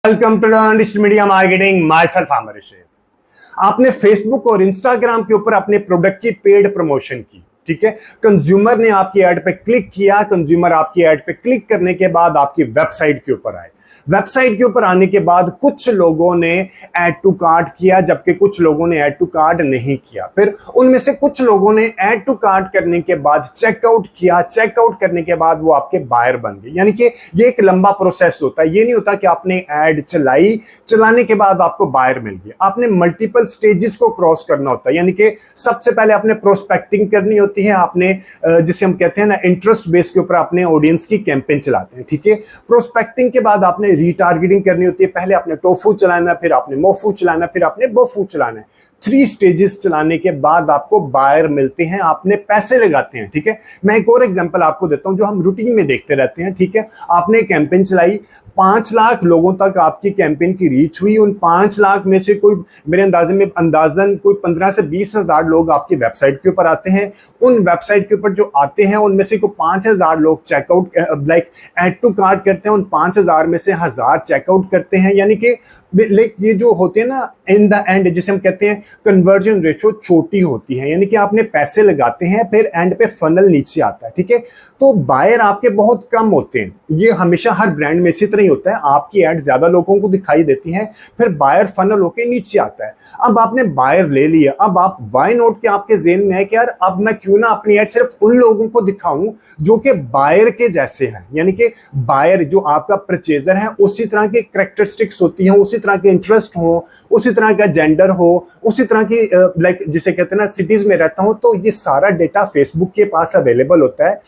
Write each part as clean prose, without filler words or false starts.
Welcome to digital media marketing. Myself Aamir Rashid. आपने Facebook और Instagram के ऊपर अपने प्रोडक्ट की पेड प्रमोशन की, ठीक है। कंज्यूमर ने आपकी ऐड पे क्लिक किया, कंज्यूमर आपकी ऐड पे क्लिक करने के बाद आपकी वेबसाइट के ऊपर आए। वेबसाइट के ऊपर आने के बाद कुछ लोगों ने ऐड टू कार्ट किया, जबकि कुछ लोगों ने ऐड टू कार्ट नहीं किया। फिर उनमें से कुछ लोगों ने ऐड टू कार्ट करने के बाद चेकआउट किया, चेकआउट करने के बाद वो आपके बायर बन गए। यानी कि ये एक लंबा प्रोसेस होता है। ये नहीं होता कि आपने ऐड चलाई, चलाने के बाद आपको बायर मिल गया। आपने मल्टीपल स्टेजेस को क्रॉस करना होता है। यानी कि सबसे पहले आपने प्रोस्पेक्टिंग करनी होती है। आपने जिसे हम कहते हैं ना, इंटरेस्ट बेस के ऊपर अपने ऑडियंस की कैंपेन चलाते हैं, ठीक है। प्रोस्पेक्टिंग के बाद आपने रीटारगेटिंग करनी होती है। पहले आपने टोफू चलाना, फिर आपने मोफू चलाना, फिर आपने बोफू चलाना है। 3 स्टेजेस चलाने के बाद आपको बायर मिलते हैं, आपने पैसे लगाते हैं, ठीक है। मैं एक और एग्जांपल आपको देता हूं जो हम रूटीन में देखते रहते हैं, ठीक है। आपने कैंपेन चलाई, 5 लाख लोगों तक आपकी कैंपेन की रीच हुई। उन 5 लाख में से कोई मेरे अंदाजे में अंदाजन कोई 15 से 20 हजार लोग आपकी वेबसाइट के ऊपर आते हैं। उन वेबसाइट के ऊपर जो आते हैं उनमें से कोई 5,000 लोग checkout like add to cart करते हैं। उन 5,000 में से 1,000 चेकआउट करते हैं। यानी कि लाइक ये जो होते हैं ना, इन द एंड जिसे हम कहते हैं कन्वर्जन रेशो छोटी होती है। यानी कि आपने पैसे लगाते हैं, फिर एंड पे फनल नीचे आता है, ठीक है। तो बायर आपके बहुत कम होते हैं। ये हमेशा हर ब्रांड में इसी तरह ही होता है। आपकी एड ज्यादा लोगों को दिखाई देती है, फिर बायर फनल होके नीचे आता है। अब आपने बायर ले लिया, अब आप वाई नोट के आपके जेन में है कि यार अब मैं क्यों ना अपनी एड सिर्फ उन लोगों को दिखाऊं जो कि बायर के जैसे हैं। यानी कि बायर जो आपका परचेजर है उसी तरह की कैरेक्टरिस्टिक्स होती हैं, उसी तरह के इंटरेस्ट हो, उसी तरह का जेंडर हो, उसी तरह की लाइक जिसे कहते हैं ना सिटीज में रहता हूं। तो ये सारा डेटा फेसबुक के पास अवेलेबल होता है।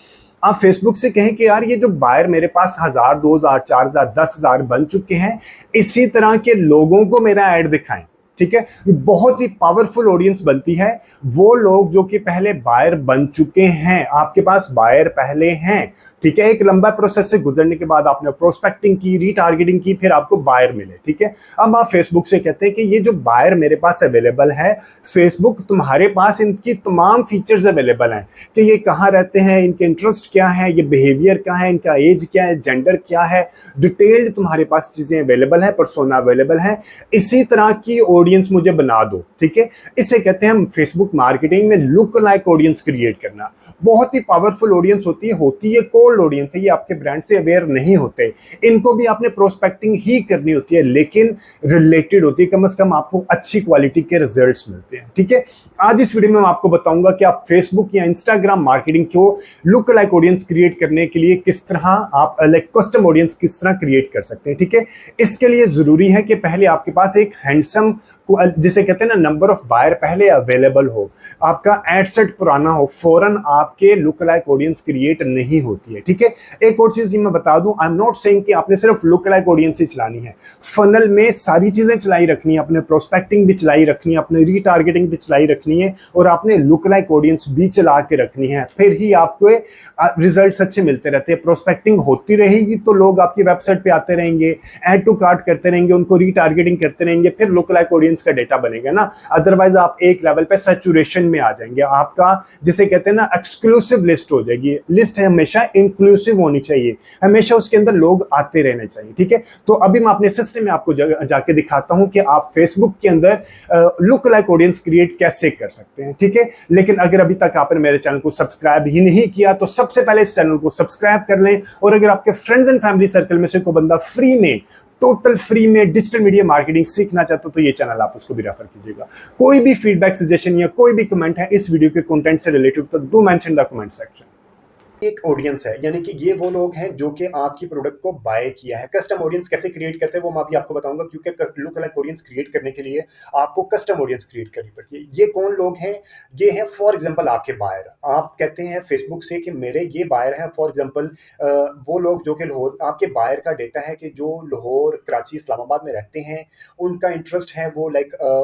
आप फेसबुक से कहें कि यार ये जो बायर मेरे पास 1,000, 2,000, 4,000, 10,000 बन चुके हैं, इसी तरह के लोगों को मेरा ऐड दिखाएं, ठीक है। बहुत ही पावरफुल ऑडियंस बनती है वो लोग जो कि पहले बायर बन चुके हैं, आपके पास बायर पहले हैं, ठीक है। एक लंबा प्रोसेस से गुजरने के बाद आपने प्रोस्पेक्टिंग की, रीटारगेटिंग की, फिर आपको बायर मिले, ठीक है। अब आप फेसबुक से कहते हैं कि ये जो बायर मेरे पास अवेलेबल है, फेसबुक तुम्हारे पास इनकी तमाम फीचर्स अवेलेबल हैं कि ये कहाँ रहते हैं, इनके इंटरेस्ट क्या है, ये बिहेवियर क्या है, इनका एज क्या है, जेंडर क्या है, डिटेल्ड तुम्हारे पास चीजें अवेलेबल है, पर्सोना अवेलेबल है। इसी तरह की ऑडियंस मुझे बना दो, ठीक है। इसे कहते हैं हम फेसबुक मार्केटिंग में लुक लाइक ऑडियंस क्रिएट करना। बहुत ही पावरफुल ऑडियंस होती है कोल्ड ऑडियंस है। ये आपके ब्रांड से अवेयर नहीं होते, इनको भी आपने प्रोस्पेक्टिंग ही करनी होती है, लेकिन रिलेटेड होती है। कम से कम आपको अच्छी क्वालिटी के रिजल्ट्स मिलते हैं, ठीक है। आज इस वीडियो में मैं आपको बताऊंगा कि आप फेसबुक या इंस्टाग्राम मार्केटिंग को लुक लाइक ऑडियंस क्रिएट करने के लिए किस तरह आप लाइक कस्टम ऑडियंस किस तरह क्रिएट कर सकते हैं, ठीक है। इसके लिए जरूरी है कि पहले आपके पास एक हैंडसम जिसे कहते हैं ना नंबर ऑफ बायर पहले अवेलेबल हो, आपका एड सेट पुराना हो, फौरन आपके लुक लाइक ऑडियंस क्रिएट नहीं होती है, ठीक है। एक और चीज मैं बता दूं, आई एम नॉट सेइंग कि आपने सिर्फ लुक लाइक ऑडियंस ही चलानी है। फनल में सारी चीजें चलाई रखनी है, अपने प्रोस्पेक्टिंग भी चलाई रखनी है, अपने रीटारगेटिंग भी चलाई रखनी है, और आपने लुक लाइक ऑडियंस भी चला के रखनी है। फिर ही आपको रिजल्ट्स अच्छे मिलते रहते हैं। प्रोस्पेक्टिंग होती रहेगी तो लोग आपकी वेबसाइट पे आते रहेंगे, ऐड टू कार्ट करते रहेंगे, उनको रीटारगेटिंग करते रहेंगे, फिर लुक लाइक ऑडियंस का डेटा बनेगा ना। अदरवाइज आप एक लेवल पे सैचुरेशन में आ जाएंगे। आपका जिसे कहते हैं ना एक्सक्लूसिव लिस्ट हो जाएगी। लिस्ट है हमेशा इंक्लूसिव होनी चाहिए, हमेशा उसके अंदर लोग आते रहने चाहिए, ठीक है। तो अभी मैं अपने सिस्टम में आपको जाके दिखाता हूं कि आप फेसबुक के अंदर लुक लाइक ऑडियंस क्रिएट कैसे कर सकते हैं, ठीक है। लेकिन अगर अभी तक आपने मेरे चैनल को सब्सक्राइब ही नहीं किया तो सबसे पहले इस चैनल को सब्सक्राइब कर लें। और अगर आपके फ्रेंड्स एंड फैमिली सर्कल में से कोई बंदा फ्री में, टोटल फ्री में डिजिटल मीडिया मार्केटिंग सीखना चाहते हो तो ये चैनल आप उसको भी रेफर कीजिएगा। कोई भी फीडबैक, सजेशन या कोई भी कमेंट है इस वीडियो के कंटेंट से रिलेटेड तो do mention the comment section. एक ऑडियंस है, यानी कि ये वो लोग हैं जो कि आपकी प्रोडक्ट को बाय किया है। कस्टम ऑडियंस कैसे क्रिएट करते हैं वो मैं अभी आपको बताऊंगा, क्योंकि लुक लाइक ऑडियंस क्रिएट करने के लिए आपको कस्टम ऑडियंस क्रिएट करनी पड़ती है। ये कौन लोग हैं? ये हैं फॉर एग्जांपल आपके बायर। आप कहते हैं फेसबुक से कि मेरे ये बायर हैं, फॉर एग्जांपल वो लोग जो कि लाहौर, आपके बायर का डेटा है कि जो लाहौर, कराची, इस्लामाबाद में रहते हैं, उनका इंटरेस्ट है वो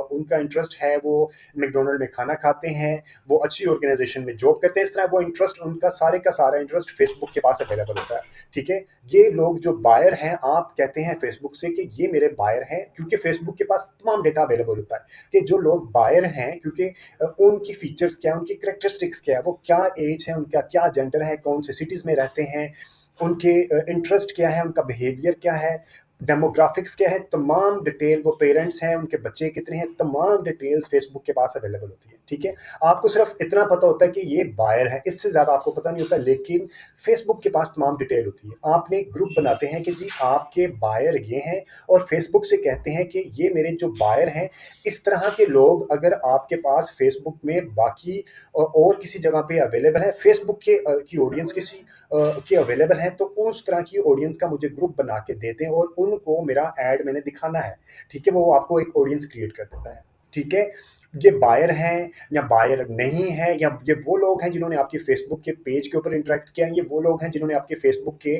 उनका इंटरेस्ट है वो मैकडोनल्ड में खाना खाते हैं, वो अच्छी ऑर्गेनाइजेशन में जॉब करते हैं। इस तरह वो इंटरेस्ट उनका सारे का सारा इंटरेस्ट फेसबुक के पास अवेलेबल होता है, ठीक है। ये लोग जो बायर हैं, आप कहते हैं फेसबुक से कि ये मेरे बायर हैं, क्योंकि फेसबुक के पास तमाम डेटा अवेलेबल होता है कि जो लोग बायर हैं, क्योंकि उनकी फीचर्स क्या है, उनकी करेक्टरिस्टिक्स क्या है, वो क्या एज है, उनका क्या जेंडर है, कौन से सिटीज में रहते हैं, उनके इंटरेस्ट क्या है, उनका बिहेवियर क्या है, डेमोग्राफिक्स क्या है, तमाम डिटेल, वो पेरेंट्स हैं, उनके बच्चे कितने हैं, तमाम डिटेल्स फेसबुक के पास अवेलेबल होती है। ठीक है, आपको सिर्फ इतना पता होता है कि ये बायर है, इससे ज़्यादा आपको पता नहीं होता, लेकिन फेसबुक के पास तमाम डिटेल होती है। आपने एक ग्रुप बनाते हैं कि जी आपके बायर ये हैं, और फेसबुक से कहते हैं कि ये मेरे जो बायर हैं, इस तरह के लोग अगर आपके पास फेसबुक में बाकी और किसी जगह पे अवेलेबल है, फेसबुक के की ऑडियंस किसी के अवेलेबल हैं, तो उस तरह की ऑडियंस का मुझे ग्रुप बना के दे दें और उनको मेरा ऐड मैंने दिखाना है। ठीक है, वो आपको एक ऑडियंस क्रिएट कर देता है। ठीक है, ये बायर हैं या बायर नहीं है, या ये वो लोग हैं जिन्होंने आपके फेसबुक के पेज के ऊपर इंटरेक्ट किया है, ये वो लोग हैं जिन्होंने आपके फेसबुक के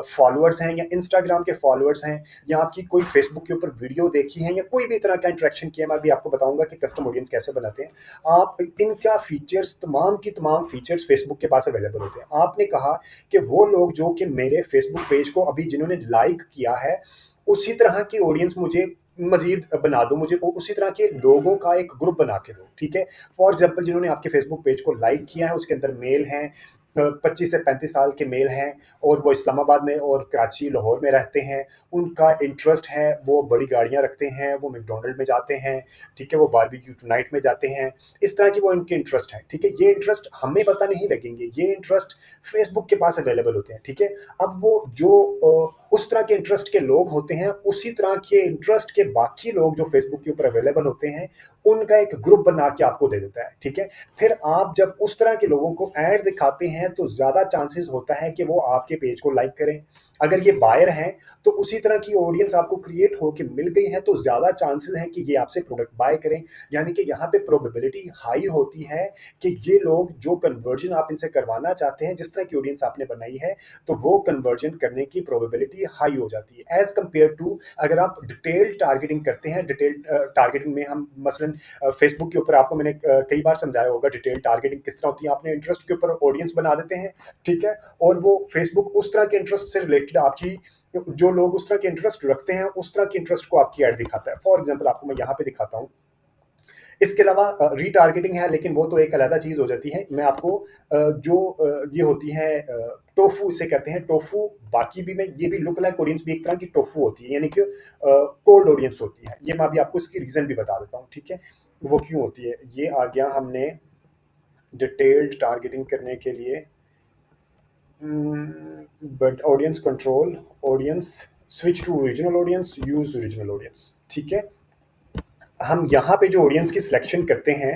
फॉलोअर्स हैं या इंस्टाग्राम के फॉलोअर्स हैं, या आपकी कोई फेसबुक के ऊपर वीडियो देखी है, या कोई भी तरह का इंटरेक्शन किया। मैं अभी आपको बताऊंगा कि कस्टम ऑडियंस कैसे बनाते हैं। आप इनका फीचर्स, तमाम की तमाम फीचर्स फेसबुक के पास अवेलेबल होते हैं। आपने कहा कि वो लोग जो कि मेरे फेसबुक पेज को अभी जिन्होंने लाइक किया है, उसी तरह की ऑडियंस मुझे मजीद बना दो, मुझे उसी तरह के लोगों का एक ग्रुप बना के दो। ठीक है, फॉर एग्जाम्पल जिन्होंने आपके फेसबुक पेज को लाइक किया है, उसके अंदर मेल हैं, 25 से 35 साल के मेल हैं, और वो इस्लामाबाद में और कराची, लाहौर में रहते हैं। उनका इंटरेस्ट है, वो बड़ी गाड़ियां रखते हैं, वो मैकडोनल्ड में जाते हैं। ठीक है, वो बारबेक्यू टुनाइट में जाते हैं, इस तरह की वो इनके इंटरेस्ट है। ठीक है, ये इंटरेस्ट हमें पता नहीं लगेंगे, ये इंटरेस्ट फेसबुक के पास अवेलेबल होते हैं। ठीक है, अब वो जो उस तरह के इंटरेस्ट के लोग होते हैं, उसी तरह के इंटरेस्ट के बाकी लोग जो फेसबुक के ऊपर अवेलेबल होते हैं, उनका एक ग्रुप बना के आपको दे देता है। ठीक है, फिर आप जब उस तरह के लोगों को ऐड दिखाते हैं, तो ज़्यादा चांसेस होता है कि वो आपके पेज को लाइक करें। अगर ये बायर हैं, तो उसी तरह की ऑडियंस आपको क्रिएट होके मिल गई है, तो ज़्यादा चांसेस हैं कि ये आपसे प्रोडक्ट बाय करें। यानी कि यहाँ पे प्रोबेबिलिटी हाई होती है कि ये लोग जो कन्वर्जन आप इनसे करवाना चाहते हैं, जिस तरह की ऑडियंस आपने बनाई है, तो वो कन्वर्जन करने की प्रोबेबिलिटी हाई हो जाती है, एज कंपेयर टू अगर आप डिटेल टारगेटिंग करते हैं। डिटेल टारगेटिंग में हम मसलन फेसबुक के ऊपर आपको मैंने कई बार समझाया होगा डिटेल टारगेटिंग किस तरह होती है। आपने इंटरेस्ट के ऊपर ऑडियंस बना देते हैं। ठीक है, और वो फेसबुक उस तरह के इंटरेस्ट से रिलेटेड आपकी, जो लोग उस तरह के इंटरेस्ट रखते हैं, उस तरह के इंटरेस्ट को आपकी ऐड दिखाता है। फॉर एग्जाम्पल आपको मैं यहाँ पे दिखाता हूँ। इसके अलावा रीटारगेटिंग है, लेकिन वो तो एक अलग चीज़ हो जाती है। मैं आपको ये होती है टोफू, इसे कहते हैं टोफू। बाकी भी मैं ये भी लुक लाइक ऑडियंस भी एक तरह की टोफू होती है, यानी कि कोल्ड ऑडियंस होती है। ये मैं अभी आपको इसकी रीज़न भी बता देता हूँ। ठीक है, वो क्यों होती है। ये आ गया हमने डिटेल्ड टारगेटिंग करने के लिए, but audience control, audience, switch to original audience, use original audience. ठीक है, हम यहाँ पे जो ऑडियंस की सिलेक्शन करते हैं,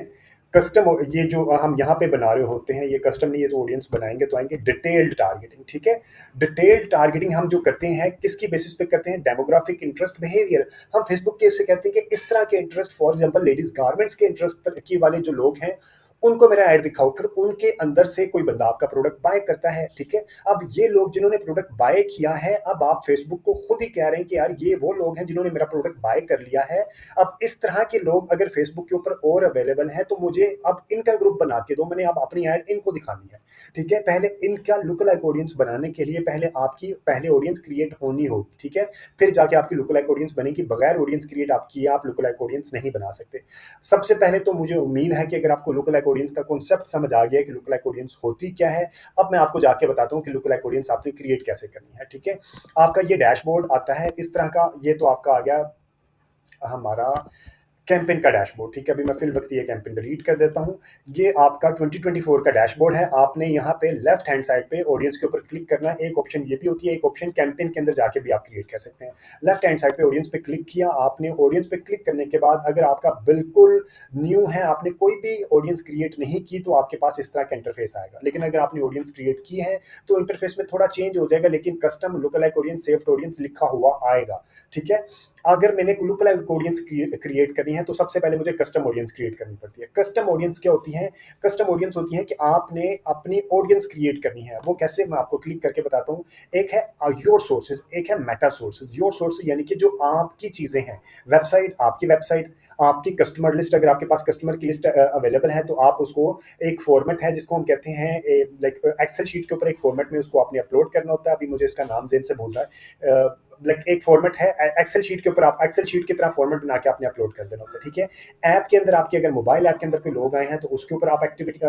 कस्टम, ये जो हम यहाँ पे बना रहे होते हैं, ये कस्टम नहीं, ये तो ऑडियंस बनाएंगे तो आएंगे डिटेल्ड टारगेटिंग। ठीक है, डिटेल्ड टारगेटिंग हम जो करते हैं किसकी बेसिस पे करते हैं, डेमोग्राफिक, इंटरेस्ट, बिहेवियर। हम फेसबुक के इससे कहते हैं कि इस तरह के interest, for example ladies garments के इंटरेस्ट की वाले जो लोग हैं, उनको मेरा ऐड दिखाओ। फिर उनके अंदर से कोई बंदा आपका प्रोडक्ट बाय करता है। ठीक है, अब ये लोग जिन्होंने प्रोडक्ट बाय किया है, अब आप फेसबुक को खुद ही कह रहे हैं कि यार ये वो लोग हैं जिन्होंने मेरा प्रोडक्ट बाय कर लिया है। अब इस तरह के लोग अगर फेसबुक के ऊपर और अवेलेबल हैं, तो मुझे अब इनका ग्रुप बना के दो, मैंने अब अपनी ऐड इनको दिखानी है। ठीक है, पहले इनका लुक लाइक ऑडियंस बनाने के लिए पहले आपकी पहले ऑडियंस क्रिएट होनी होगी। ठीक है, फिर जाके आपकी लुक लाइक ऑडियंस बनेगी। बगैर ऑडियंस क्रिएट आप किए आप लुक लाइक ऑडियंस नहीं बना सकते। सबसे पहले तो मुझे उम्मीद है कि अगर आपको लुक लाइक ऑडियंस का कॉन्सेप्ट समझ आ गया कि लुक लाइक ऑडियंस होती क्या है। अब मैं आपको जाके बताता हूँ कि लुक लाइक ऑडियंस आपने क्रिएट कैसे करनी है। ठीक है, आपका ये डैशबोर्ड आता है इस तरह का, ये तो आपका आ गया हमारा कैंपेन का डैशबोर्ड। ठीक है, अभी मैं फिल वक्त ये कैंपेन डिलीट कर देता हूँ। ये आपका 2024 का डैशबोर्ड है। आपने यहाँ पे लेफ्ट हैंड साइड पे ऑडियंस के ऊपर क्लिक करना है। एक ऑप्शन ये भी होती है, एक ऑप्शन कैंपेन के अंदर जाके भी आप क्रिएट कर सकते हैं। लेफ्ट हैंड साइड पे ऑडियंस पे क्लिक किया आपने। ऑडियंस पे क्लिक करने के बाद अगर आपका बिल्कुल न्यू है, आपने कोई भी ऑडियंस क्रिएट नहीं की, तो आपके पास इस तरह का इंटरफेस आएगा। लेकिन अगर आपने ऑडियंस क्रिएट की है, तो इंटरफेस में थोड़ा चेंज हो जाएगा, लेकिन custom look like audience, saved audience लिखा हुआ आएगा। ठीक है, अगर मैंने लुक लाइक ऑडियंस क्रिएट करनी है, तो सबसे पहले मुझे कस्टम ऑडियंस क्रिएट करनी पड़ती है। कस्टम ऑडियंस क्या होती है, कस्टम ऑडियंस होती है कि आपने अपनी ऑडियंस क्रिएट करनी है। वो कैसे, मैं आपको क्लिक करके बताता हूँ। एक है योर सोर्सेज, एक है मेटा सोर्सेज। योर सोर्सेज यानी कि जो आपकी चीजें हैं, वेबसाइट, आपकी वेबसाइट, आपकी कस्टमर लिस्ट। अगर आपके पास कस्टमर की लिस्ट अवेलेबल है, तो आप उसको एक फॉर्मेट है जिसको हम कहते हैं लाइक एक्सेल शीट के ऊपर एक फॉर्मेट में उसको आपने अपलोड करना होता है। अभी मुझे इसका नाम जेन से भूल रहा है। लाइक एक फॉर्मेट है एक्सेल शीट के ऊपर, आप एक्सेल शीट की तरह फॉर्मेट बना के आपने अपलोड कर देना होता है। ठीक है, ऐप के अंदर आपके अगर मोबाइल ऐप के अंदर कोई लोग आए हैं, तो उसके ऊपर आप एक्टिविटी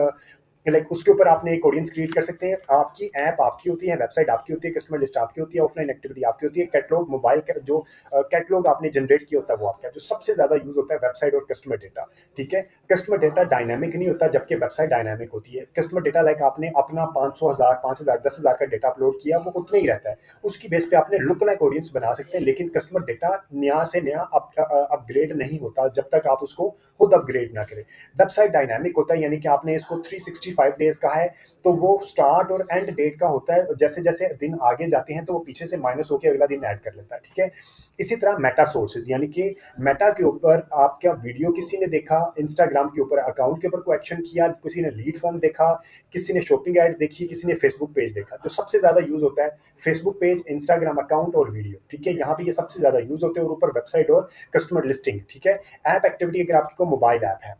लाइक उसके ऊपर आपने एक ऑडियंस क्रिएट कर सकते हैं। आपकी ऐप आपकी होती है, वेबसाइट आपकी होती है, कस्टमर लिस्ट आपकी होती है, ऑफलाइन एक्टिविटी आपकी होती है, कैटलॉग मोबाइल का जो कैटलॉग आपने जनरेट किया होता है वो आपका है। जो सबसे ज़्यादा यूज़ होता है वेबसाइट और कस्टमर डेटा, ठीक है। कस्टमर डेटा डायनामिक नहीं होता, जबकि वेबसाइट डायनामिक होती है। कस्टमर डेटा लाइक आपने अपना 500, 1000, 5000, 10,000 का डेटा अपलोड किया, वो उतना ही रहता है। उसकी बेस पे आपने लुक लाइक ऑडियंस बना सकते हैं, लेकिन कस्टमर डेटा नया से नया अपग्रेड नहीं होता जब तक आप उसको खुद अपग्रेड ना करें। वेबसाइट डायनामिक होता है, यानी कि आपने इसको 365 डेज कहा है, तो वो स्टार्ट और एंड डेट का होता है। जैसे जैसे दिन आगे जाते हैं तो वो पीछे से माइनस होकर अगला दिन ऐड कर लेता है, ठीक है। इसी तरह मेटा सोर्सेज, यानी कि मेटा के ऊपर आपका वीडियो किसी ने देखा, इंस्टाग्राम के ऊपर अकाउंट के ऊपर कोई एक्शन किया, किसी ने लीड फॉर्म देखा, किसी ने शॉपिंग ऐड देखी, किसी ने फेसबुक पेज देखा। जो सबसे ज्यादा यूज होता है फेसबुक पेज, इंस्टाग्राम अकाउंट और वीडियो, ठीक है। यहाँ पे ये सबसे ज्यादा यूज होते हैं, और ऊपर वेबसाइट और कस्टमर लिस्टिंग, ठीक है। ऐप एक्टिविटी, अगर आपकी को मोबाइल ऐप है,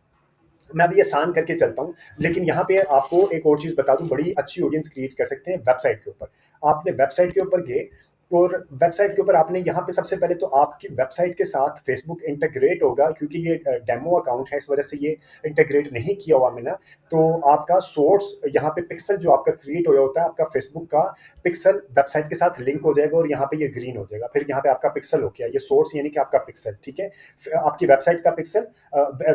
मैं अभी आसान करके चलता हूँ, लेकिन यहाँ पे आपको एक और चीज बता दूं, बड़ी अच्छी ऑडियंस क्रिएट कर सकते हैं वेबसाइट के ऊपर। आपने वेबसाइट के ऊपर गए, और वेबसाइट के ऊपर आपने यहाँ पे सबसे पहले तो आपकी वेबसाइट के साथ फेसबुक इंटीग्रेट होगा, क्योंकि ये डेमो अकाउंट है, इस वजह से ये इंटीग्रेट नहीं किया हुआ मैंने। तो आपका सोर्स यहाँ पे पिक्सल जो आपका क्रिएट हो होता है, आपका फेसबुक का पिक्सल वेबसाइट के साथ लिंक हो जाएगा, और यहाँ पे ये ग्रीन हो जाएगा। फिर यहाँ पे आपका पिक्सल हो गया, ये सोर्स यानी कि आपका पिक्सल, ठीक है। आपकी वेबसाइट का पिक्सल,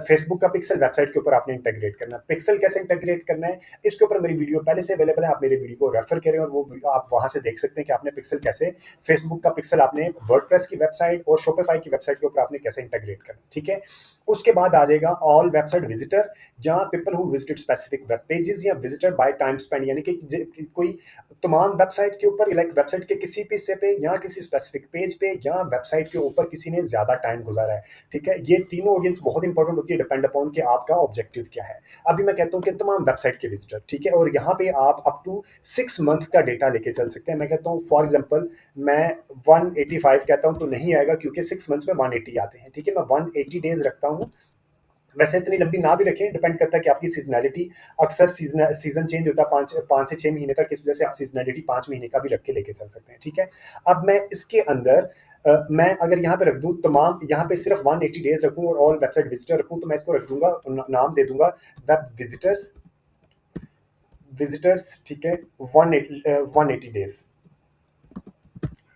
फेसबुक का पिक्सल वेबसाइट के ऊपर आपने इंटीग्रेट करना है। पिक्सल कैसे इंटीग्रेट करना है, इसके ऊपर मेरी वीडियो पहले से अवेलेबल है, आप मेरे वीडियो को रेफर करें, और वो आप वहां से देख सकते हैं कि आपने पिक्सल कैसे, फेसबुक का पिक्सल आपने वर्डप्रेस की वेबसाइट और शॉपिफाई की वेबसाइट के ऊपर आपने कैसे इंटीग्रेट करना, ठीक है। उसके बाद आ जाएगा ऑल वेबसाइट विजिटर, जहां people who visited specific web pages या विजिटर बाय टाइम स्पेंड, यानी कि कोई तमाम वेबसाइट के ऊपर, लाइक वेबसाइट के किसी भी हिस्से पे, या किसी स्पेसिफिक पेज पे, या वेबसाइट के ऊपर किसी ने ज्यादा टाइम गुजारा है, ठीक है। ये तीनों ऑडियंस बहुत इंपॉर्टेंट होती है, डिपेंड अपॉन कि आपका ऑब्जेक्टिव क्या है। अभी मैं कहता हूँ कि तमाम वेबसाइट के विजिटर, ठीक है, और यहाँ पे आप अप टू 6 मंथ का डेटा लेके चल सकते हैं। मैं कहता हूँ फॉर एग्जाम्पल मैं 185 कहता हूँ तो नहीं आएगा, क्योंकि 6 मंथ्स में 180 आते हैं, ठीक है। मैं 180 डेज रखता हूँ। वैसे इतनी लंबी ना भी रखें, डिपेंड करता है कि आपकी सीजनैलिटी, अक्सर सीजन चेंज होता है 5 से 6 महीने तक, इस वजह से आप सीजनैलिटी 5 महीने का भी रख के लेके चल सकते हैं, ठीक है। अब मैं इसके अंदर मैं अगर यहाँ पे रख दूँ तमाम, यहाँ पे सिर्फ 180 डेज रखूँ और ऑल वेबसाइट विजिटर रखूँ, तो मैं इसको रख दूंगा, नाम दे दूंगा वेब विजिटर्स, ठीक है, 180 डेज।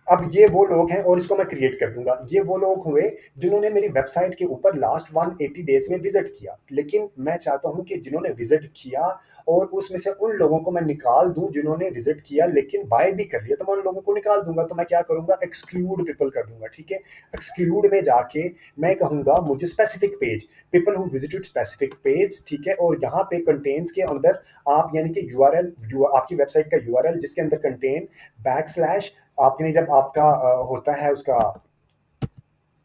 अब ये वो लोग हैं, और इसको मैं क्रिएट कर दूंगा, ये वो लोग हुए जिन्होंने मेरी वेबसाइट के ऊपर लास्ट 180 डेज में विजिट किया। लेकिन मैं चाहता हूं कि जिन्होंने विजिट किया, और उसमें से उन लोगों को मैं निकाल दूं जिन्होंने विजिट किया लेकिन बाय भी कर लिया, तो मैं उन लोगों को निकाल दूंगा। तो मैं क्या करूंगा, एक्सक्लूड पीपल कर दूंगा, ठीक है। एक्सक्लूड में जाके मैं कहूंगा मुझे specific page, people who visited specific page, ठीक है। और यहाँ पे कंटेन्स के अंदर आप, यानी कि यूआरएल, आपकी वेबसाइट का यूआरएल जिसके अंदर कंटेन बैकस्लैश, आपने जब आपका होता है उसका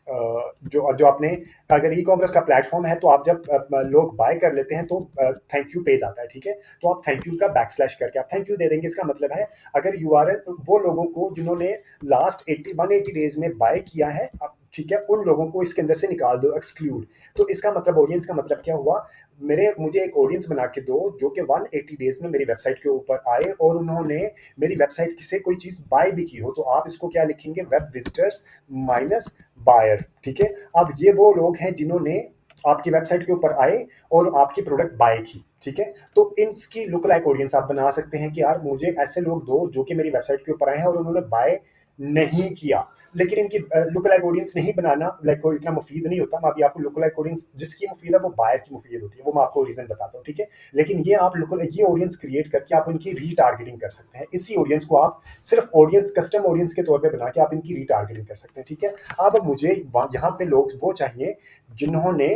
जो जो आपने, अगर ई कॉमर्स का प्लेटफॉर्म है, तो आप जब लोग बाय कर लेते हैं तो थैंक यू पेज आता है, ठीक है। तो आप थैंक यू का बैकस्लैश करके आप थैंक यू दे देंगे। इसका मतलब है अगर यूआरएल वो लोगों को जिन्होंने लास्ट 180 डेज में बाय किया है, ठीक है, उन लोगों को इसके अंदर से निकाल दो, एक्सक्लूड। तो इसका मतलब ऑडियंस का मतलब क्या हुआ, मुझे एक ऑडियंस बना के दो जो कि 180 डेज में मेरी वेबसाइट के ऊपर आए और उन्होंने मेरी वेबसाइट से कोई चीज बाय भी की हो। तो आप इसको क्या लिखेंगे, वेब विजिटर्स माइनस बायर, ठीक है। अब ये वो लोग हैं जिन्होंने आपकी वेबसाइट के ऊपर आए और आपकी प्रोडक्ट बाय की, ठीक है। तो इनकी लुक लाइक ऑडियंस आप बना सकते हैं कि यार मुझे ऐसे लोग दो जो कि मेरी वेबसाइट के ऊपर आए हैं और उन्होंने बाय नहीं किया। लेकिन इनकी लुक लाइक ऑडियंस नहीं बनाना लाइक कोई इतना मुफीद नहीं होता। मैं अभी आपको लुक लाइक ऑडियंस जिसकी मुफीद है वो बायर की मुफीद होती है, वो मैं आपको रीजन बताता हूँ, ठीक है। लेकिन ये आप ये ऑडियंस क्रिएट करके आप इनकी रीटारगेटिंग कर सकते हैं। इसी ऑडियंस को आप सिर्फ ऑडियंस, कस्टम ऑडियंस के तौर पे बना के आप इनकी रीटारगेटिंग कर सकते हैं, ठीक है। अब मुझे यहाँ पे लोग वो चाहिए जिन्होंने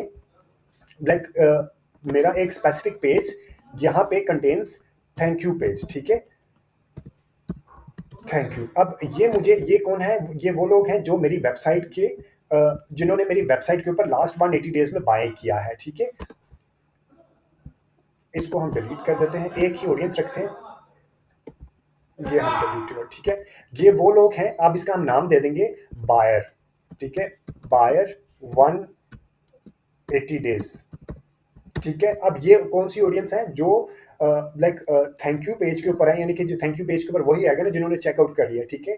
लाइक मेरा एक स्पेसिफिक पेज यहाँ पे कंटेन्स थैंक यू पेज, ठीक है, थैंक यू। अब ये कौन है, ये वो लोग हैं जो मेरी वेबसाइट के जिन्होंने मेरी वेबसाइट के ऊपर लास्ट 180 डेज में बाय किया है, ठीक है। इसको हम डिलीट कर देते हैं, एक ही ऑडियंस रखते हैं, ये हम डिलीट कर, ठीक है। ये वो लोग हैं, अब इसका हम नाम दे देंगे बायर, ठीक है, बायर 180 डेज, ठीक है। अब ये कौन सी ऑडियंस है जो लाइक थैंक यू पेज के ऊपर है, यानी कि जो थैंक यू पेज के ऊपर वही आएगा ना जिन्होंने चेकआउट कर लिया, ठीक है।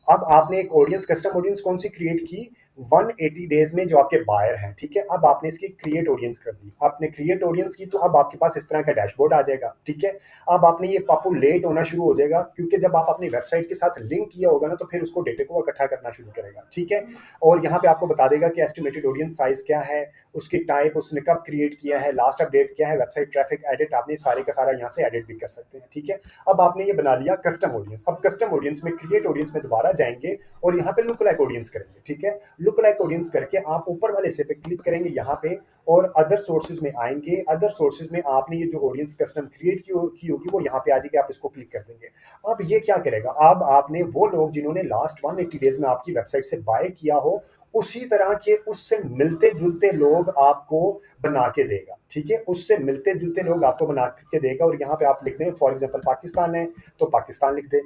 अब आपने एक ऑडियंस, कस्टम ऑडियंस कौन सी क्रिएट की, 180 डेज में जो आपके बायर हैं, ठीक है, अब आपने इसकी क्रिएट ऑडियंस कर दी, आपने क्रिएट ऑडियंस की, तो अब आपके पास इस तरह का डैशबोर्ड आ जाएगा, ठीक है। अब आपने ये पॉपुलेट होना शुरू हो जाएगा, क्योंकि जब आप अपनी वेबसाइट के साथ लिंक किया होगा ना, तो फिर उसको डेटा को इकट्ठा करना शुरू करेगा, ठीक है। और यहाँ पे आपको बता देगा कि एस्टिमेटेड ऑडियंस साइज क्या है, उसकी टाइप, उसने कब क्रिएट किया है, लास्ट अपडेट क्या है, वेबसाइट ट्रैफिक एडिट, आपने सारे का सारा यहाँ से एडिट भी कर सकते हैं, ठीक है। अब आपने ये बना लिया कस्टम ऑडियंस। अब कस्टम ऑडियंस में, क्रिएट ऑडियंस में दोबारा जाएंगे और यहाँ पे लुक लाइक ऑडियंस करेंगे, ठीक है। लुक लाइक ऑडियंस करके आप ऊपर वाले से पे क्लिक करेंगे यहाँ पे, और अदर सोर्सेज में आएंगे। अदर सोर्सेज में आपने ये जो ऑडियंस कस्टम क्रिएट की होगी वो यहाँ पे आ जाएगी, आप इसको क्लिक कर देंगे। अब ये क्या करेगा, अब आपने वो लोग जिन्होंने लास्ट 180 डेज में आपकी वेबसाइट से बाय किया हो, उसी तरह के उससे मिलते जुलते लोग आपको बना के देगा, ठीक है। उससे मिलते जुलते लोग आपको बना के देगा, और यहाँ पे आप लिख दें फॉर एग्जांपल पाकिस्तान है तो पाकिस्तान लिख दें।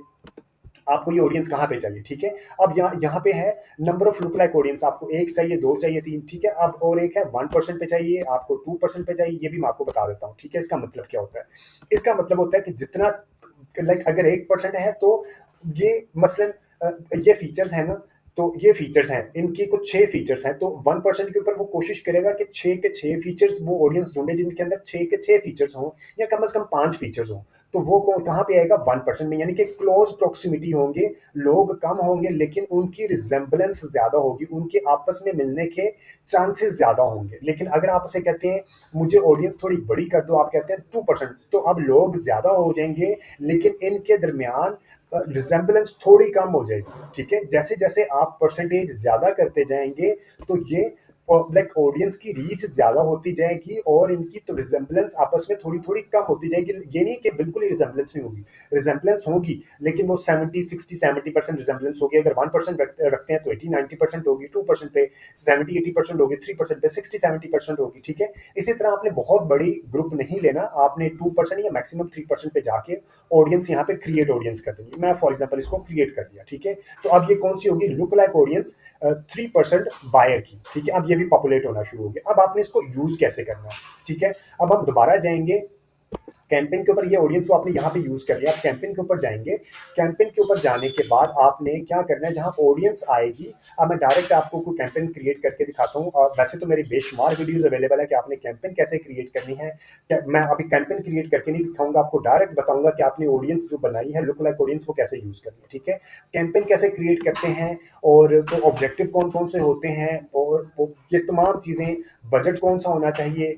आपको ये ऑडियंस कहाँ पे चाहिए, ठीक है। अब यहाँ पे है number of look like audience, आपको 1 चाहिए, 2 चाहिए, 3, ठीक है। अब और एक है 1% पे चाहिए, आपको 2% पे चाहिए, ये भी मैं आपको बता देता हूँ, ठीक है। इसका मतलब क्या होता है, इसका मतलब होता है कि जितना लाइक अगर 1% है तो ये मसलन ये फीचर्स है ना, तो ये फीचर्स हैं, इनकी कुछ 6 फीचर्स हैं, तो 1% के ऊपर वो कोशिश करेगा कि 6 के 6 फीचर्स वो ऑडियंस ढूंढे जिनके अंदर 6 के 6 फीचर्स हों, या कम से कम 5 फीचर्स हों। तो वो कहाँ पे आएगा, 1% में, यानी कि क्लोज प्रोक्सिमिटी होंगे, लोग कम होंगे लेकिन उनकी रिजेंबलेंस ज्यादा होगी, उनके आपस में मिलने के चांसेस ज्यादा होंगे। लेकिन अगर आप उसे कहते हैं मुझे ऑडियंस थोड़ी बड़ी कर दो, आप कहते हैं 2%, तो अब लोग ज्यादा हो जाएंगे लेकिन इनके दरमियान रिजेंबलेंस थोड़ी कम हो जाएगी, ठीक है। जैसे जैसे आप परसेंटेज ज्यादा करते जाएंगे तो ये लाइक ऑडियंस की रीच ज्यादा होती जाएगी और इनकी तो रिजेंबलेंस आपस में थोड़ी थोड़ी कम होती जाएगी। ये नहीं कि बिल्कुल ही रिजेंबलेंस नहीं होगी, रिजेंबलेंस होगी, लेकिन वो 70-60-70% रिजेंबलेंस होगी। अगर 1% रखते हैं तो 80-90% होगी, 2% पे 70-80% होगी, 3% पे 60-70% होगी, ठीक है। इसी तरह आपने बहुत बड़ी ग्रुप नहीं लेना, आपने 2% या मैक्सिमम 3% पे जाके ऑडियंस यहाँ पे क्रिएट ऑडियंस कर देंगे। मैं फॉर एग्जाम्पल इसको क्रिएट कर दिया, ठीक है। तो अब ये कौन सी होगी, लुक लाइक ऑडियंस 3% बायर की, ठीक है। अब ये भी पॉपुलेट होना शुरू हो गया। अब आपने इसको यूज कैसे करना है, ठीक है। अब हम दोबारा जाएंगे कैंपेन के ऊपर, ये ऑडियंस को आपने यहाँ पे यूज कर लिया, आप कैंपेन के ऊपर जाएंगे। कैंपेन के ऊपर जाने के बाद आपने क्या करना है, जहाँ ऑडियंस आएगी, अब मैं डायरेक्ट आपको कोई कैंपेन क्रिएट करके दिखाता हूँ। और वैसे तो मेरी बेशुमार वीडियोस अवेलेबल है कि आपने कैंपेन कैसे क्रिएट करनी है। मैं अभी कैंपेन क्रिएट करके नहीं दिखाऊंगा, आपको डायरेक्ट बताऊंगा कि आपने ऑडियंस जो बनाई है लुक लाइक ऑडियंस, वो कैसे यूज करनी है, ठीक है। कैंपेन कैसे क्रिएट करते हैं, और तो ऑब्जेक्टिव कौन कौन से होते हैं, और ये तमाम चीज़ें, बजट कौन सा होना चाहिए,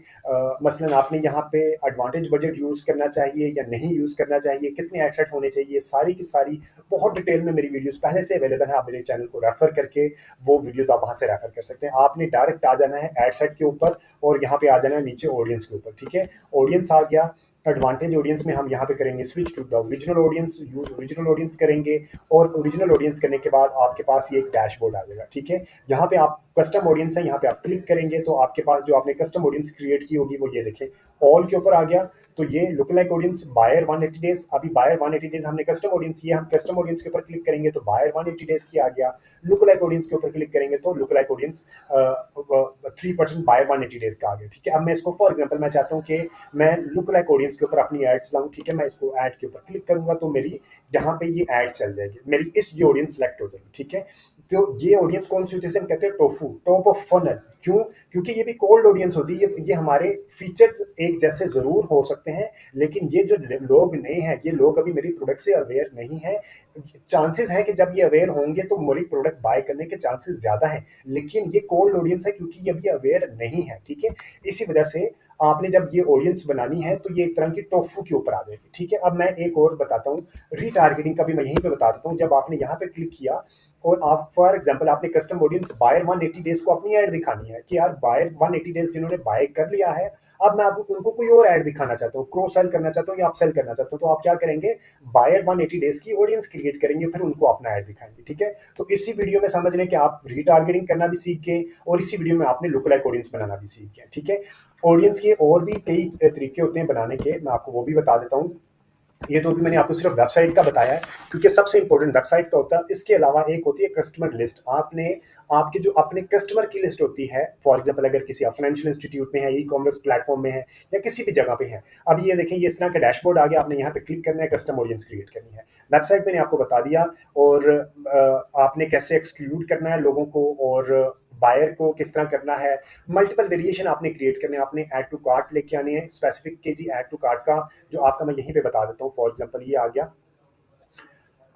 मसलन आपने यहाँ पे एडवांटेज बजट यूज़ करना चाहिए या नहीं यूज़ करना चाहिए, कितने एड सेट होने चाहिए, सारी की सारी बहुत डिटेल में मेरी वीडियोस पहले से अवेलेबल है। आप मेरे चैनल को रेफर करके वो वीडियोस आप वहाँ से रेफर कर सकते हैं। आपने डायरेक्ट आ जाना है एड सेट के ऊपर, और यहाँ पे आ जाना है नीचे ऑडियंस के ऊपर, ठीक है। ऑडियंस आ गया, एडवांटेज ऑडियंस में हम यहाँ पे करेंगे switch to the original audience, use original audience करेंगे, और ओरिजिनल ऑडियंस करने के बाद आपके पास ये एक डैशबोर्ड आ जाएगा, ठीक है। यहाँ पे आप कस्टम ऑडियंस है, यहाँ पे आप क्लिक करेंगे तो आपके पास जो आपने कस्टम ऑडियंस क्रिएट की होगी वो ये देखें, ऑल के ऊपर आ गया। तो ये lookalike audience buyer 180 days, अभी बायर 180 डेज हमने कस्टम ऑडियंस किया, हम कस्टम ऑडियंस के ऊपर क्लिक करेंगे तो बायर 180 डेज की आ गया। लुक लाइक ऑडियंस के ऊपर क्लिक करेंगे तो lookalike audience 3% buyer 180 days का आ गया, ठीक है। अब मैं इसको फॉर एग्जाम्पल मैं चाहता हूँ कि मैं लुक लाइक ऑडियंस के ऊपर अपनी एड्स लाऊं, ठीक है। मैं इसको ऐड के ऊपर क्लिक करूंगा तो मेरी यहाँ पे ये ऐड चल जाएगी, मेरी ये ऑडियंस सेलेक्ट हो जाएगी, ठीक है। तो ये ऑडियंस कौन सी होती है, हम कहते हैं टोफू, टॉप ऑफ फनल। क्यों, क्योंकि ये भी कोल्ड ऑडियंस होती है। ये हमारे फीचर्स एक जैसे जरूर हो सकते हैं, लेकिन ये जो लोग नए हैं, ये लोग अभी मेरी प्रोडक्ट से अवेयर नहीं है। चांसेस है कि जब ये अवेयर होंगे तो मेरी प्रोडक्ट बाय करने के चांसेस ज्यादा हैं, लेकिन ये कोल्ड ऑडियंस है क्योंकि ये अभी अवेयर नहीं है, ठीक है। इसी वजह से आपने जब ये ऑडियंस बनानी है तो ये एक तरह की टोफू के ऊपर आ जाएगी, ठीक है। अब मैं एक और बताता हूँ, रीटारगेटिंग का भी मैं यहीं पे बता देता हूँ। जब आपने यहाँ पे क्लिक किया और आप फॉर एग्जांपल आपने कस्टम ऑडियंस बायर 180 डेज को अपनी ऐड दिखानी है कि यार बायर 180 डेज जिन्होंने बाय कर लिया है, अब मैं आपको उनको कोई और ऐड दिखाना चाहता हूँ, क्रॉस सेल करना चाहता हूँ या अपसेल करना चाहता हूँ, तो आप क्या करेंगे, बायर 180 डेज की ऑडियंस क्रिएट करेंगे, फिर उनको अपना ऐड दिखाएंगे, ठीक है। तो इसी वीडियो में समझ लें कि आप रीटारगेटिंग करना भी सीख गए, और इसी वीडियो में आपने लुक लाइक ऑडियंस बनाना भी सीख गए, ठीक है। ऑडियंस के और भी कई तरीके होते हैं बनाने के, मैं आपको वो भी बता देता हूँ। ये तो भी मैंने आपको सिर्फ वेबसाइट का बताया है क्योंकि सबसे इंपॉर्टेंट वेबसाइट का होता है। इसके अलावा एक होती है कस्टमर लिस्ट। आपने आपके जो अपने कस्टमर की लिस्ट होती है, फॉर एग्जांपल अगर किसी फाइनेंशियल इंस्टीट्यूट में है, ई कॉमर्स प्लेटफॉर्म में है, या किसी भी जगह पे है। अब ये देखें, ये इस तरह का डैशबोर्ड आ गया, आपने यहाँ पे क्लिक करना है, कस्टम ऑडियंस क्रिएट करनी है। वेबसाइट मैंने आपको बता दिया, और आपने कैसे एक्सक्लूड करना है लोगों को, और बायर को किस तरह करना है, मल्टीपल वेरिएशन आपने क्रिएट करने हैं। आपने ऐड टू कार्ट लेके आने हैं, स्पेसिफिक के जी ऐड टू कार्ट का जो आपका मैं यहीं पे बता देता हूँ। फॉर एग्जांपल ये आ गया,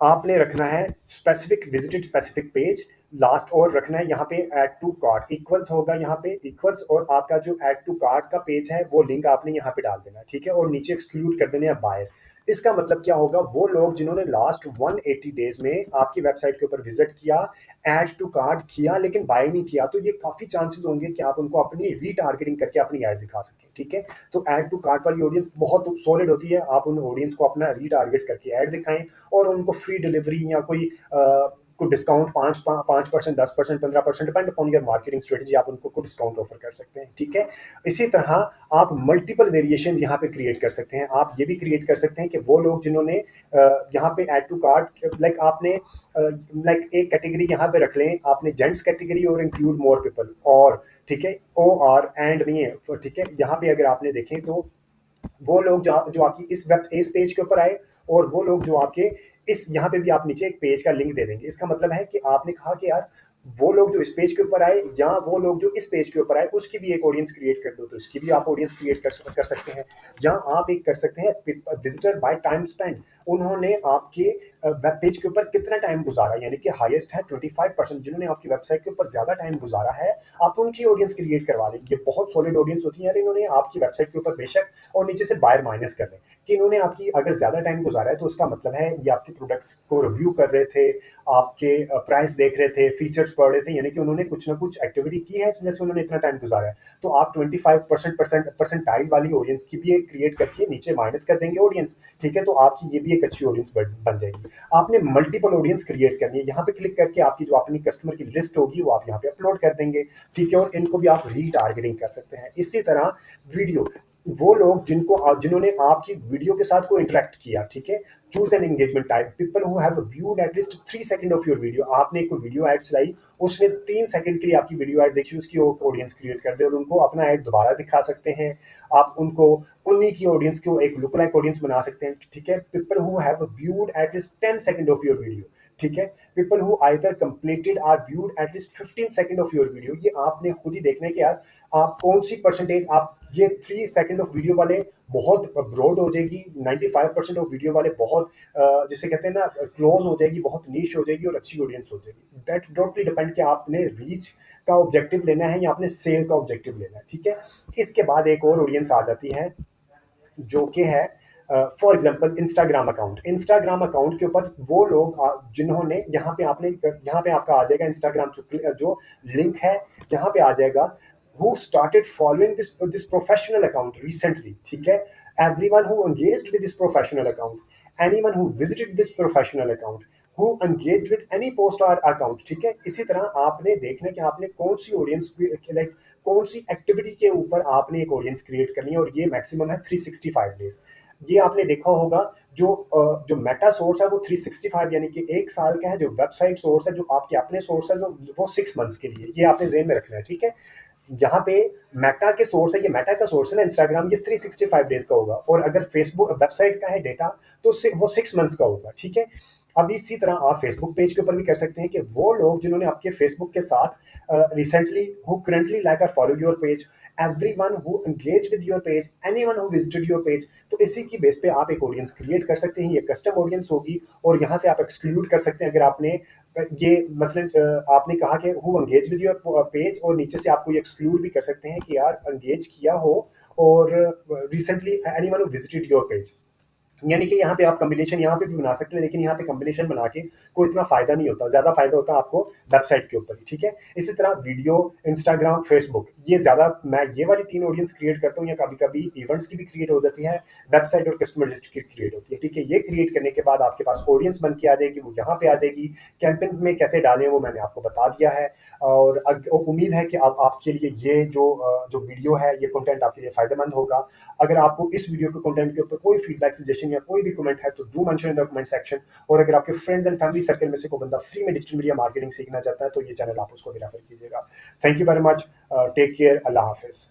आपने रखना है specific visited specific page last, और रखना है यहाँ पे ऐड टू कार्ट इक्वल्स होगा, यहाँ पे इक्वल्स, और आपका जो ऐड टू कार्ट का पेज है वो लिंक आपने यहाँ पे डाल देना है, ठीक है। और नीचे एक्सक्लूड कर देने हैं बायर। इसका मतलब क्या होगा, वो लोग जिन्होंने लास्ट 180 डेज में आपकी वेबसाइट के ऊपर विजिट किया, ऐड टू कार्ट किया लेकिन बाय नहीं किया, तो ये काफी चांसेस होंगे कि आप उनको अपनी रीटारगेटिंग करके अपनी ऐड दिखा सकें, ठीक है। तो ऐड टू कार्ट वाली ऑडियंस बहुत सॉलिड होती है, आप उन ऑडियंस को अपना रीटारगेट करके ऐड दिखाएं और उनको फ्री डिलीवरी या कोई discount 5%, 10%, 15%, depend upon your marketing strategy, आप उनको कोई डिस्काउंट ऑफर कर सकते हैं, ठीक है। इसी तरह आप मल्टीपल वेरिएशन यहाँ पे क्रिएट कर सकते हैं। आप ये भी क्रिएट कर सकते हैं कि वो लोग जिन्होंने यहाँ पे ऐड टू कार्ट, लाइक आपने लाइक एक कैटेगरी यहाँ पे रख लें आपने, जेंट्स कैटेगरी और इंक्लूड मोर पीपल, और ठीक है, ओ आर एंड नहीं है, ठीक है। यहाँ पे अगर आपने देखें तो वो लोग जो आपकी इस पेज के ऊपर आए, और वो लोग जो आपके इस यहाँ पे भी आप नीचे एक पेज का लिंक दे देंगे। इसका मतलब है कि आपने कहा कि यार वो लोग जो इस पेज के ऊपर आए या वो लोग जो इस पेज के ऊपर आए उसकी भी एक ऑडियंस क्रिएट कर दो, तो इसकी भी आप ऑडियंस क्रिएट कर सकते हैं। या आप एक कर सकते हैं विजिटर बाय टाइम स्पेंड, उन्होंने आपके वेब पेज के ऊपर कितना टाइम गुजारा, यानी कि हाईएस्ट है 25%, जिन्होंने आपकी वेबसाइट के ऊपर ज्यादा टाइम गुजारा है, आप उनकी ऑडियंस क्रिएट करवा लें। ये बहुत सॉलिड ऑडियंस होती है यार, इन्होंने आपकी वेबसाइट के ऊपर बेशक, और नीचे से बायर माइनस कर लें कि इन्होंने आपकी अगर ज्यादा टाइम गुजारा है तो उसका मतलब है ये आपके प्रोडक्ट्स को रिव्यू कर रहे थे, आपके प्राइस देख रहे थे, फीचर्स पढ़ रहे थे, यानी कि उन्होंने कुछ ना कुछ एक्टिविटी की है, इस वजह से उन्होंने इतना टाइम गुजारा है। तो आप 25% परसेंटाइल वाली ऑडियंस की भी एक क्रिएट करके नीचे माइनस कर देंगे ऑडियंस, ठीक है। तो आपकी ये भी एक अच्छी ऑडियंस बन जाएगी। आपने मल्टीपल ऑडियंस क्रिएट करनी है, यहाँ पे क्लिक करके आपकी जो अपनी कस्टमर की लिस्ट होगी वो आप यहाँ पे अपलोड कर देंगे, ठीक है। और इनको भी आप रीटारगेटिंग कर सकते हैं। इसी तरह वीडियो, वो लोग जिन्होंने आपकी वीडियो के साथ कोई इंटरेक्ट किया, ठीक है। Choose an engagement type, people who have viewed at least 3 second of your video. आपने कोई वीडियो ऐड चलाई, उसने 3 सेकंड के लिए आपकी वीडियो ऐड देखी, उसकी ऑडियंस क्रिएट कर दे और उनको अपना ऐड दोबारा दिखा सकते हैं। आप उनको उन्हीं की ऑडियंस को एक लुक लाइक ऑडियंस बना सकते हैं, ठीक है। People who have viewed at least 10 second of your video, ठीक है। People who either completed or viewed at least 15 second of your video. ये आपने खुद ही देखना है कि यार आप कौन सी परसेंटेज, आप ये 3 सेकंड ऑफ वीडियो वाले बहुत ब्रॉड हो जाएगी, 95% ऑफ वीडियो वाले बहुत जिसे कहते हैं ना क्लोज हो जाएगी, बहुत नीश हो जाएगी और अच्छी ऑडियंस हो जाएगी। दैट टोटली डिपेंड कि आपने रीच का ऑब्जेक्टिव लेना है या आपने सेल का ऑब्जेक्टिव लेना है, ठीक है। इसके बाद एक और ऑडियंस आ जाती है जो कि है फॉर एग्जाम्पल इंस्टाग्राम अकाउंट के ऊपर वो लोग जिन्होंने यहाँ पे आपका आ जाएगा इंस्टाग्राम जो लिंक है, यहाँ पे आ जाएगा who started following this professional account recently, ठीक है। everyone who engaged with this professional account, anyone who visited this professional account, who engaged with any post or account, ठीक है। इसी तरह आपने देखना है कि आपने कौन सी ऑडियंस लाइक कौन सी एक्टिविटी के ऊपर आपने एक ऑडियंस क्रिएट करनी है, और ये मैक्सिमम है 365 डेज। ये आपने देखा होगा जो मेटा सोर्स है वो 365 यानी कि 1 साल का है, जो वेबसाइट सोर्स है, जो आपके अपने सोर्स है वो 6 मंथ्स के लिए। ये आपने जेहन में रखना है, ठीक है। यहाँ पे मेटा के सोर्स है, ये मेटा का सोर्स है ना इंस्टाग्राम, ये 365 डेज का होगा, और अगर फेसबुक वेबसाइट का है डेटा तो वो 6 मंथ्स का होगा, ठीक है। अब इसी तरह आप फेसबुक पेज के ऊपर भी कर सकते हैं कि वो लोग जिन्होंने आपके फेसबुक के साथ रिसेंटली हु करंटली लाइक और follow your page, everyone who engaged with your page, anyone who visited your page, तो इसी की बेस पे आप एक ऑडियंस क्रिएट कर सकते हैं। ये कस्टम ऑडियंस होगी, और यहाँ से आप एक्सक्लूड कर सकते हैं अगर आपने ये मसलन आपने कहा कि who engage with your page, और नीचे से आपको ये एक्सक्लूड भी कर सकते हैं कि यार एंगेज किया हो और recently anyone who visited your page, यानी कि यहाँ पे आप कॉम्बिनेशन यहाँ पे भी बना सकते हैं, लेकिन यहाँ पे कॉम्बिनेशन बना के कोई इतना फायदा नहीं होता, ज्यादा फायदा होता है आपको वेबसाइट के ऊपर ही, ठीक है। इसी तरह वीडियो, इंस्टाग्राम, फेसबुक, ये ज्यादा मैं ये वाली 3 ऑडियंस क्रिएट करता हूँ, या कभी कभी इवेंट्स की भी क्रिएट हो जाती है, वेबसाइट और कस्टमर लिस्ट की क्रिएट होती है, ठीक है। ये क्रिएट करने के बाद आपके पास ऑडियंस बन के आ जाएगी, वो यहाँ पे आ जाएगी। कैंपेन में कैसे डालें वो मैंने आपको बता दिया है, और उम्मीद है कि आपके लिए ये जो वीडियो है, ये कंटेंट आपके लिए फायदेमंद होगा। अगर आपको इस वीडियो के कंटेंट के ऊपर कोई फीडबैक, सजेशन या कोई भी कमेंट है तो do mention in the comment section. और अगर आपके फ्रेंड्स एंड फैमिली सर्कल में से कोई बंदा फ्री में डिजिटल मीडिया मार्केटिंग सीखना चाहता है तो ये चैनल आप उसको भी रेफर कीजिएगा। Thank you very much, take care, अल्लाह हाफिज।